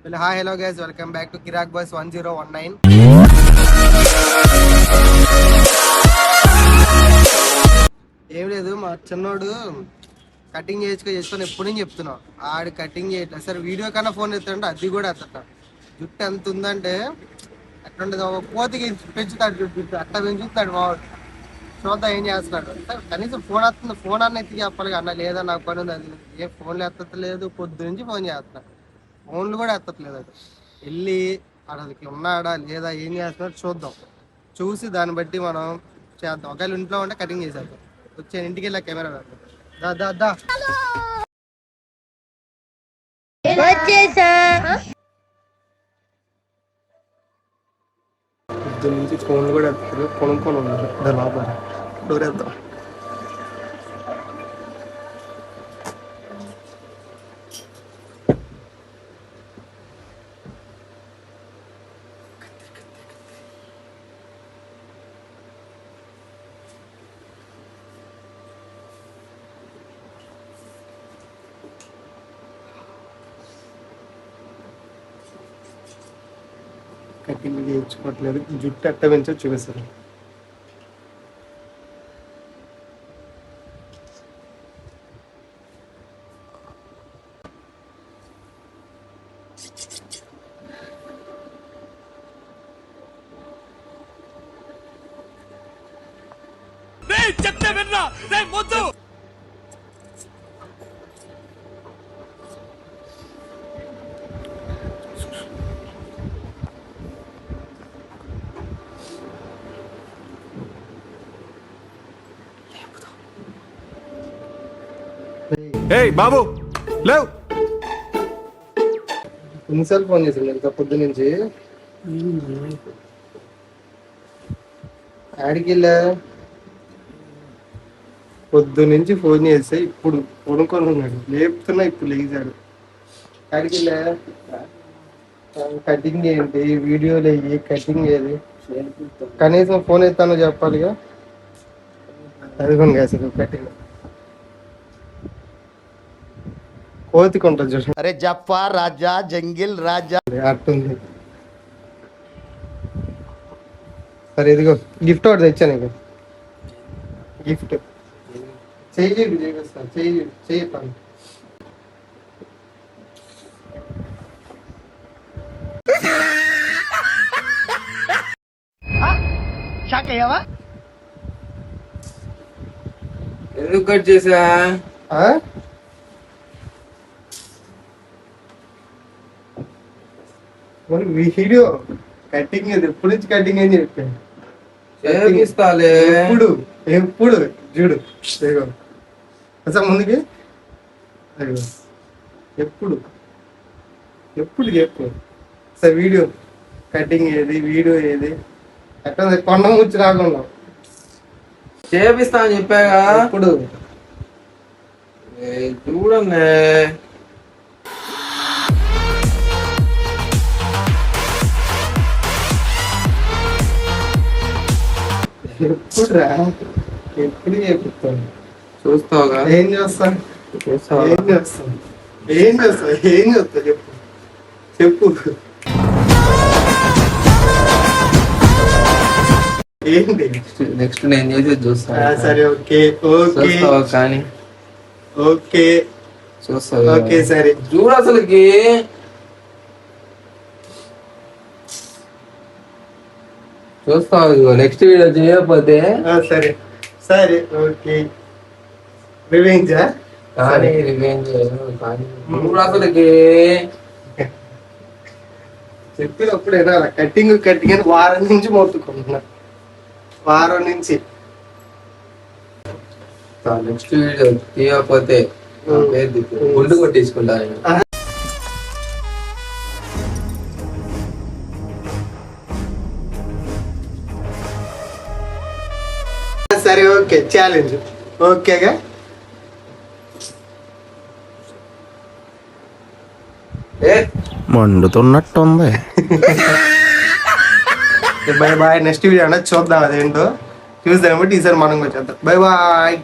Well, hi, hello guys, welcome back to Kirak Bus 1019. ఏం లేదు మా చిన్నోడు కటింగ్ చేసుకొని ఎప్పుడు నుంచి చెప్తున్నా ఆడు కటింగ్ చేయట్లేదు. సరే వీడియో కన్నా ఫోన్ ఎత్తాడంటే అది కూడా ఎత్తట. జుట్టు ఎంత ఉందంటే అట్లుండదు, పోతికి పెంచుతాడు జుట్టు అట్లా పెంచుతాడు మావాడు. చూద్దాం ఏం చేస్తున్నాడు. కనీసం ఫోన్ వస్తుంది, ఫోన్ అన్న ఎత్తి చెప్పాలి అన్న, లేదా నాకు పని ఉంది. అది ఏ ఫోన్లు ఎత్తట్లేదు, పొద్దు నుంచి ఫోన్ చేస్తున్నా, ఫోన్లు కూడా ఎత్తట్లేదు. అది వెళ్ళి అసలుకి ఉన్నాడా లేదా ఏం చేస్తున్నాడు చూద్దాం. చూసి దాన్ని బట్టి మనం చేద్దాం. ఒకవేళ ఇంట్లో ఉంటే కటింగ్ చేసేద్దాం. వచ్చాను ఇంటికి వెళ్ళా కెమెరా దా దా దా పొద్దు నుంచి ఫోన్లు కూడా ఎత్తారు, కొనుక్కొని ఉన్నారు. దా లోపల డోర్ వేద్దాం. కటింగ్ చేయించుకోవట్లేదు, జుట్టు అట్ట పెంచో చూపిస్తారు. చెప్తే విన్నా మొద్దు. ఏయ్ బాబు లేవు. ఎన్నిసార్లు ఫోన్ చేసిండు ఇంకా పొద్దు నుంచి? ఆడికి వెళ్ళా పొద్దు నుంచి ఫోన్ చేస్తే ఇప్పుడు కొనుక్కొని ఉన్నాడు, లేపుతున్నా ఇప్పుడు లేచాడు. ఆడికి వెళ్ళా కటింగ్ ఏంటి, వీడియోలు అయ్యి కటింగ్ ఏది, కనీసం ఫోన్ ఎత్తానో చెప్పాలిగా. అదిగోండి అసలు కటింగ్ కోతికి ఉంటుంది చూడండి. అరే జఫా రాజా జంగిల్ రాజా అట్టుంది. సరే ఇదిగో గిఫ్ట్ ఒకటి తెచ్చాను. ఇక గిఫ్ట్ చెయ్యి చేస్తాను, చెయ్యి పని. షాక్ అయ్యావా? ఎందుకు కట్ చేసా? మరి వీడియో కటింగ్ అది ఎప్పుడు నుంచి కటింగ్ అని చెప్పాను. ఎప్పుడు ఎప్పుడు చూడు అసలు ముందుకి ఎప్పుడు ఎప్పుడు చెప్పు సార్. వీడియో కటింగ్ ఏది, వీడియో ఏది, ఎక్కడ కొండ ముచ్చి రాకుండా చేపిస్తా అని చెప్పాగా. ఇప్పుడు చూడండి ఎప్పుడు రా, ఎప్పుడు చేపిస్తాను. చూస్తావుగా. ఏం చేస్తాను, ఏం చేస్తాను, ఏం చేస్తావు, ఏం చేస్తావు చెప్పు చెప్పు. ఏంటి నెక్స్ట్ నేను చేసేది చూస్తా. సరే ఓకే ఓకే కానీ ఓకే చూస్తావు. ఓకే సరే చూడు అసలుకి చూస్తావు. నెక్స్ట్ వీడియో చేయకపోతే సరే సరే ఓకే. రివెంజా? కానీ రివెంజ్ కానీ చూడు అసలుకి చెప్పినప్పుడు వినాలి. కటింగ్ కటింగ్ అని వారం నుంచి మొత్తుకుంటున్నా, వారం నుంచి. నెక్స్ట్ వీడియో తీయకపోతే గుండు కొట్టించుకుంటా. సరే ఓకే, ఛాలెంజ్ ఓకేగా. మండుతున్నట్టుంది. Bye bye. నెక్స్ట్ వీడియో అన్నది చూద్దాం, అదేంటో చూద్దాం. బట్టి ఈసారి మనం వచ్చేద్దాం. Bye bye.